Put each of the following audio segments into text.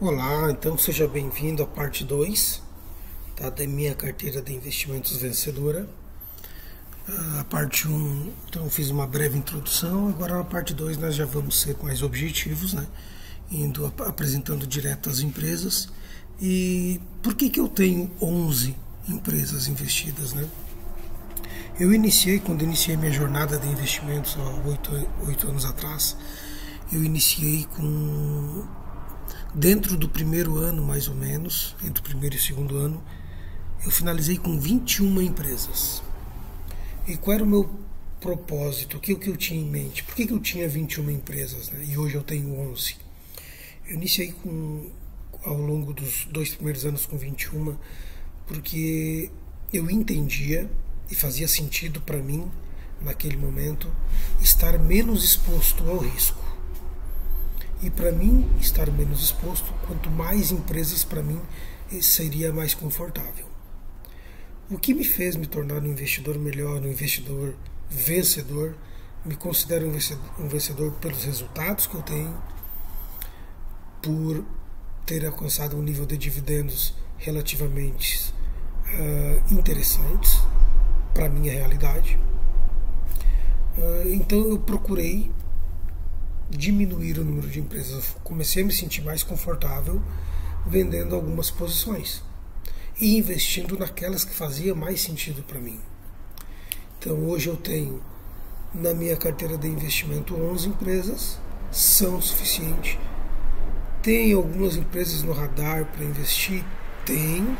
Olá, então seja bem-vindo à parte 2, tá, da minha carteira de investimentos vencedora. A parte 1, então eu fiz uma breve introdução, agora na parte 2 nós já vamos ser mais objetivos, né? Apresentando direto as empresas. E por que eu tenho 11 empresas investidas, né? Quando iniciei minha jornada de investimentos há 8 anos atrás, eu iniciei dentro do primeiro ano, mais ou menos, entre o primeiro e o segundo ano, eu finalizei com 21 empresas. E qual era o meu propósito? O que eu tinha em mente? Por que eu tinha 21 empresas, né? E hoje eu tenho 11? Eu iniciei ao longo dos 2 primeiros anos com 21, porque eu entendia e fazia sentido para mim, naquele momento, estar menos exposto ao risco. E para mim, estar menos exposto, quanto mais empresas para mim, seria mais confortável. O que me fez me tornar um investidor melhor, um investidor vencedor, me considero um vencedor pelos resultados que eu tenho, por ter alcançado um nível de dividendos relativamente interessantes para a minha realidade. Então eu procurei diminuir o número de empresas. Eu comecei a me sentir mais confortável vendendo algumas posições e investindo naquelas que faziam mais sentido para mim. Então hoje eu tenho na minha carteira de investimento 11 empresas, são suficientes. Tem algumas empresas no radar para investir? Tem,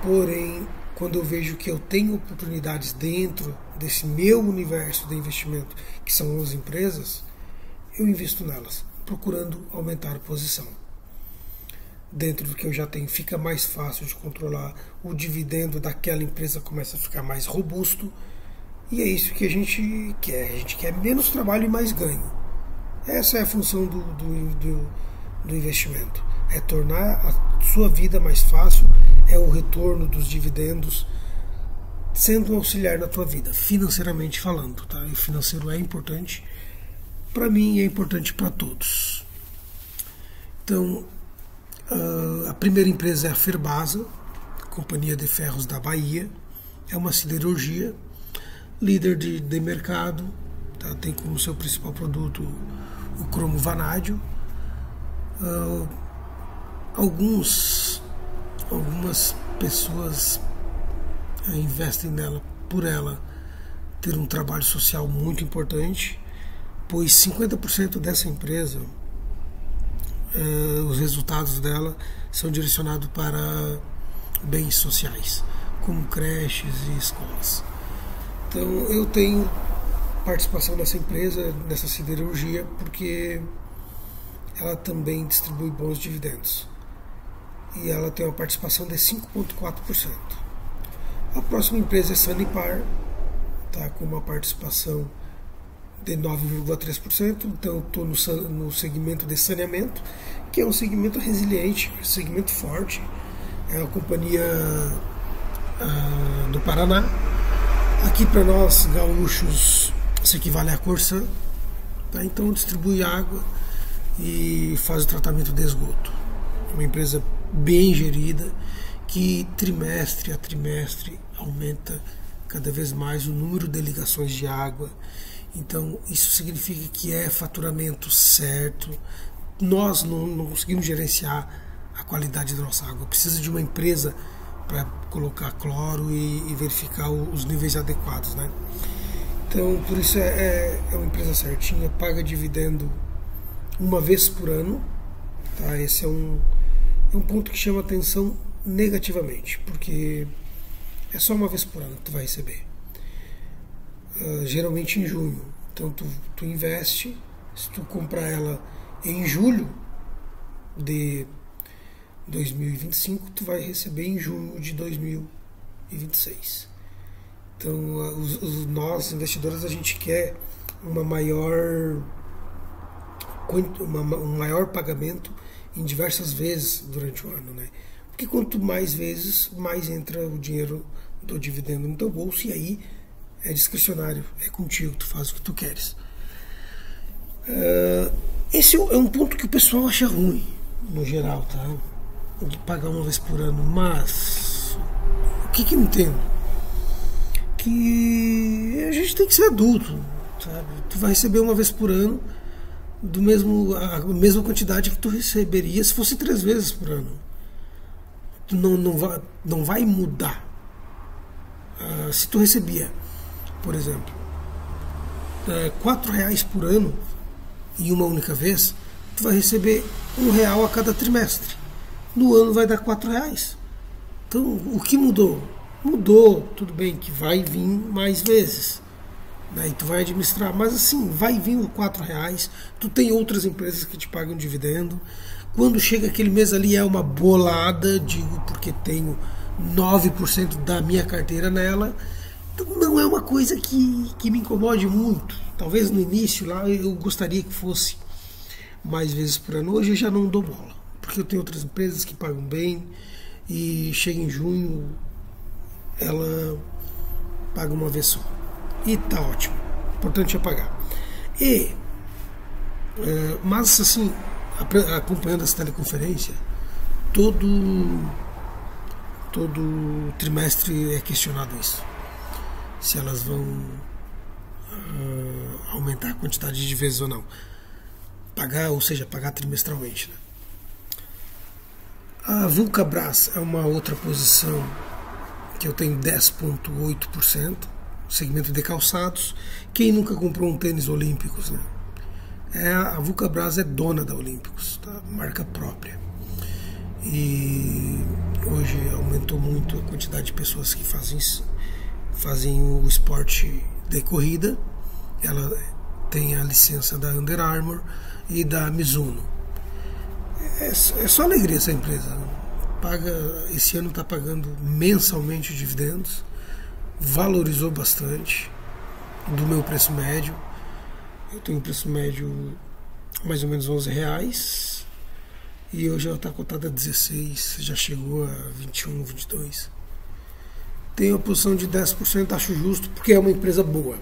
porém quando eu vejo que eu tenho oportunidades dentro desse meu universo de investimento, que são 11 empresas, eu invisto nelas, procurando aumentar a posição. Dentro do que eu já tenho, fica mais fácil de controlar. O dividendo daquela empresa começa a ficar mais robusto. E é isso que a gente quer. A gente quer menos trabalho e mais ganho. Essa é a função do investimento. É tornar a sua vida mais fácil, é o retorno dos dividendos, sendo um auxiliar na tua vida, financeiramente falando. Tá? E o financeiro é importante para mim e é importante para todos. Então, a primeira empresa é a Ferbasa, Companhia de Ferros da Bahia. É uma siderurgia, líder de mercado, tá? Tem como seu principal produto o cromo vanádio. Algumas pessoas investem nela por ela ter um trabalho social muito importante, pois 50% dessa empresa, os resultados dela são direcionados para bens sociais, como creches e escolas. Então eu tenho participação nessa empresa, nessa siderurgia, porque ela também distribui bons dividendos. E ela tem uma participação de 5,4%. A próxima empresa é Sanepar, tá, com uma participação de 9,3%. Então eu estou no segmento de saneamento, que é um segmento resiliente, um segmento forte. É uma companhia do Paraná. Aqui para nós gaúchos se equivale a Corsã, tá? Então distribui água e faz o tratamento de esgoto. É uma empresa bem gerida, que trimestre a trimestre aumenta cada vez mais o número de ligações de água. Então isso significa que é faturamento certo. Nós não conseguimos gerenciar a qualidade da nossa água. Precisa de uma empresa para colocar cloro e verificar os níveis adequados, né? Então por isso é uma empresa certinha, paga dividendo uma vez por ano, tá? Esse é um ponto que chama atenção negativamente, porque é só uma vez por ano que tu vai receber, geralmente em junho. Então tu investe, se tu comprar ela em julho de 2025, tu vai receber em junho de 2026. Então nós investidores, a gente quer um maior pagamento em diversas vezes durante o ano, né? Porque quanto mais vezes, mais entra o dinheiro do dividendo no teu bolso, e aí é discricionário, é contigo, tu faz o que tu queres. Esse é um ponto que o pessoal acha ruim. no geral, tá? De pagar uma vez por ano, mas o que eu entendo? Que a gente tem que ser adulto, sabe? Tu vai receber uma vez por ano a mesma quantidade que tu receberia se fosse 3 vezes por ano. Tu não vai mudar. Se tu recebia, por exemplo, R$4 por ano em uma única vez, tu vai receber R$1 a cada trimestre. No ano vai dar R$4. Então, o que mudou? Mudou, tudo bem que vai vir mais vezes, né? E tu vai administrar, mas assim, vai vir R$4. Tu tem outras empresas que te pagam dividendo. Quando chega aquele mês ali é uma bolada, digo porque tenho 9% da minha carteira nela. Então não é uma coisa que me incomode muito. Talvez no início lá eu gostaria que fosse mais vezes por ano. Hoje eu já não dou bola, porque eu tenho outras empresas que pagam bem e chega em junho ela paga uma vez só. E tá ótimo. O importante é pagar. Mas assim, acompanhando essa teleconferência, todo trimestre é questionado isso. Se elas vão aumentar a quantidade de vezes ou não. Ou seja, pagar trimestralmente, né? A Vulcabras é uma outra posição que eu tenho 10,8%, segmento de calçados. Quem nunca comprou um tênis Olímpicos, né? A Vulcabras é dona da Olímpicos, tá? Marca própria. E hoje aumentou muito a quantidade de pessoas que fazem o esporte de corrida. Ela tem a licença da Under Armour e da Mizuno. É só alegria essa empresa. Esse ano está pagando mensalmente dividendos, valorizou bastante do meu preço médio. Eu tenho um preço médio mais ou menos R$11 e hoje ela está cotada a 16, já chegou a 21, 22. Tenho a posição de 10%, acho justo, porque é uma empresa boa.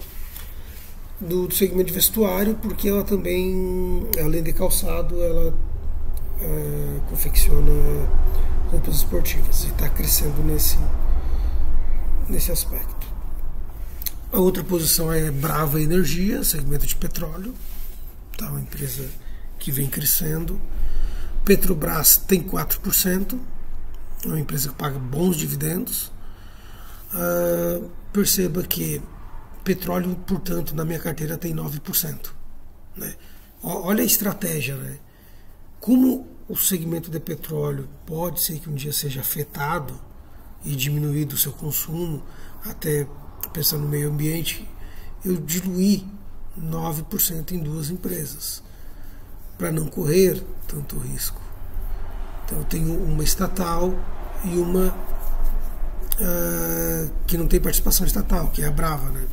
Do segmento de vestuário, porque ela também, além de calçado, ela confecciona roupas esportivas e está crescendo nesse aspecto. A outra posição é Brava Energia, segmento de petróleo, tá? Uma empresa que vem crescendo. Petrobras tem 4%, é uma empresa que paga bons dividendos. Perceba que petróleo, portanto, na minha carteira tem 9%. Né? Olha a estratégia, né? Como o segmento de petróleo pode ser que um dia seja afetado e diminuído o seu consumo, até pensando no meio ambiente, eu diluí 9% em 2 empresas, para não correr tanto risco. Então eu tenho uma estatal e uma que não tem participação estatal, que é a Brava, né?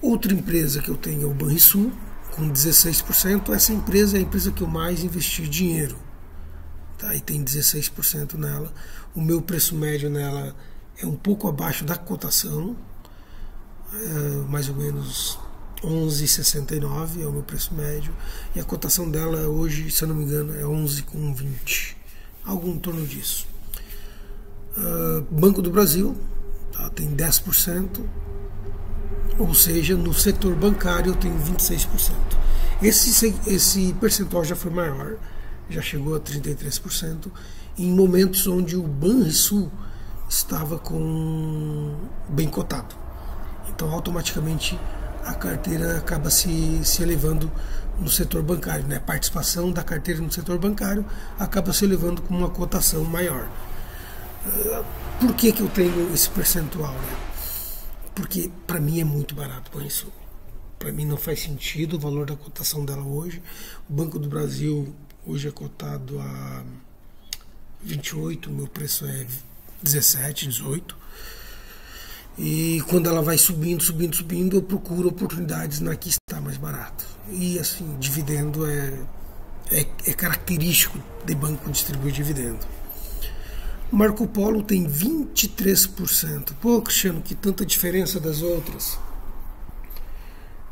Outra empresa que eu tenho é o Banrisul, com 16%. Essa empresa é a empresa que eu mais investi dinheiro, tá? E tem 16% nela. O meu preço médio nela é um pouco abaixo da cotação, mais ou menos 11,69 é o meu preço médio, e a cotação dela hoje, se eu não me engano, é 11,20, algo em torno disso. Banco do Brasil, tá, tem 10%, ou seja, no setor bancário eu tenho 26%. Esse percentual já foi maior, já chegou a 33%, em momentos onde o Banrisul estava bem cotado. Então automaticamente a carteira acaba se elevando no setor bancário, né? A participação da carteira no setor bancário acaba se elevando com uma cotação maior. Por que eu tenho esse percentual, né? Porque para mim é muito barato o Banrisul. Para mim não faz sentido o valor da cotação dela hoje. O Banco do Brasil hoje é cotado a 28, o meu preço é 17, 18. E quando ela vai subindo, eu procuro oportunidades na que está mais barato. E assim, dividendo é característico de banco distribuir dividendo. Marco Polo tem 23%. Pô, Cristiano, que tanta diferença das outras.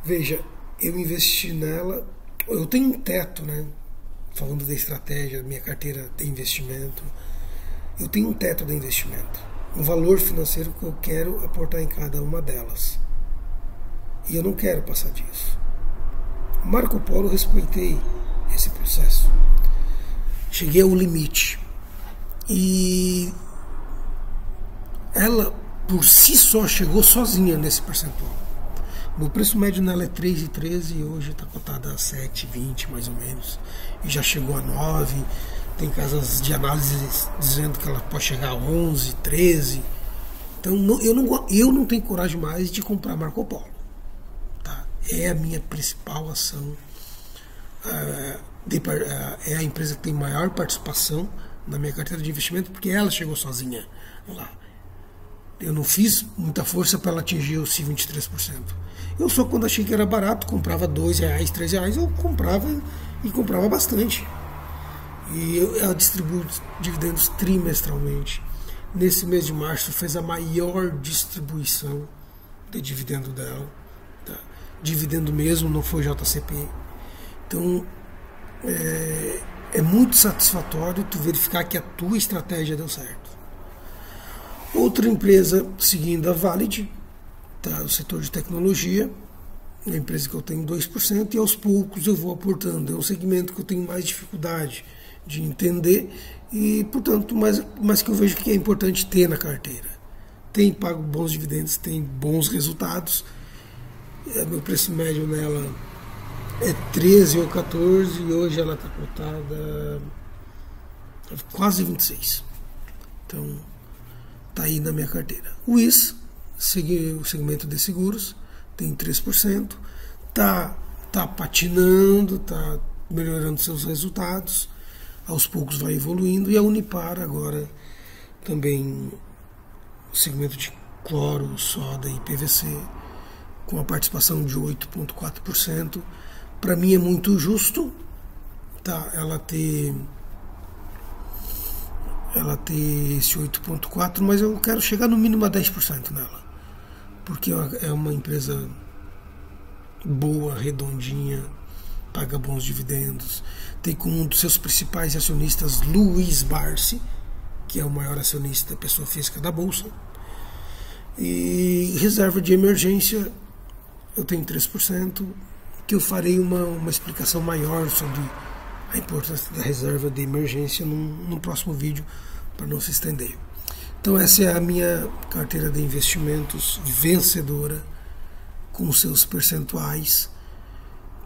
Veja, eu investi nela, eu tenho um teto, né? falando da estratégia, da minha carteira de investimento, eu tenho um teto de investimento, um valor financeiro que eu quero aportar em cada uma delas. E eu não quero passar disso. Marco Polo, eu respeitei esse processo. Cheguei ao limite. E ela, por si só, chegou sozinha nesse percentual. No preço médio nela é 3,13 e hoje está cotada a 7,20 mais ou menos. E já chegou a 9. Tem casas de análise dizendo que ela pode chegar a 11, 13. Então eu não tenho coragem mais de comprar Marco Polo. Tá? É a minha principal ação. É a empresa que tem maior participação na minha carteira de investimento, porque ela chegou sozinha lá. Eu não fiz muita força para ela atingir os 23%. Eu só, quando achei que era barato, comprava R$2, R$3, eu comprava e comprava bastante. E ela distribui dividendos trimestralmente. Nesse mês de março fez a maior distribuição de dividendo dela. Tá? Dividendo mesmo, não foi JCP. Então é muito satisfatório tu verificar que a tua estratégia deu certo. Outra empresa seguindo a Valid, tá, o setor de tecnologia, é uma empresa que eu tenho 2% e aos poucos eu vou aportando. É um segmento que eu tenho mais dificuldade de entender e, portanto, mas que eu vejo que é importante ter na carteira. Tem pago bons dividendos, tem bons resultados. Meu preço médio nela é 13 ou 14 e hoje ela está cotada quase 26. Então, está aí na minha carteira. O IS, o segmento de seguros, tem 3%, está patinando, está melhorando seus resultados, aos poucos vai evoluindo, e a Unipar agora também, o segmento de cloro, soda e PVC, com a participação de 8,4%. Para mim é muito justo, tá, ela ter esse 8,4%, mas eu quero chegar no mínimo a 10% nela, porque é uma empresa boa, redondinha, paga bons dividendos, tem como um dos seus principais acionistas Luiz Barsi, que é o maior acionista pessoa física da Bolsa, e reserva de emergência eu tenho 3%, que eu farei uma explicação maior sobre a importância da reserva de emergência no próximo vídeo, para não se estender. Então essa é a minha carteira de investimentos vencedora, com seus percentuais,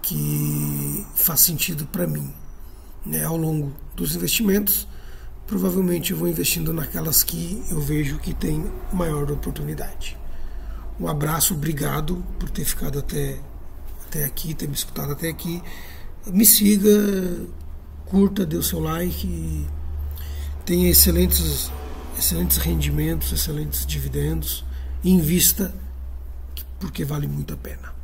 que faz sentido para mim. Ao longo dos investimentos, provavelmente eu vou investindo naquelas que eu vejo que tem maior oportunidade. Um abraço, obrigado por ter ficado até aqui, ter me escutado até aqui. Me siga, curta, dê o seu like, tenha excelentes rendimentos, excelentes dividendos, invista, porque vale muito a pena.